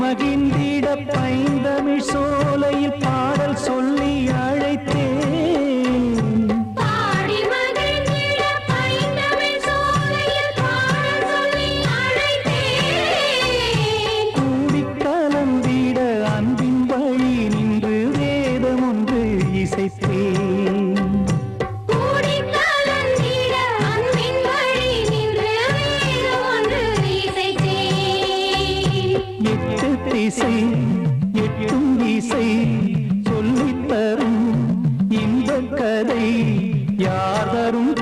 மகிழ்ந்திட பைந்தமிழ் சோலையில் பாடல் சொல்லி அழைத்தேன். பாடி மகிழ்ந்திட பைந்தமிழ் சோலையில் பாடல் சொல்லி அழைத்தேன். கூடிக் கலந்திட அன்பின் வழி நின்று வேதம் ஒன்று இசைத்தேன். கூடிக் கலந்திட அன்பின் வழி நின்று வேதம் ஒன்று இசைத்தேன். எட்டு திசை எட்டும் இசை சொல்லித் தரும் இந்த கதை யார் தரும்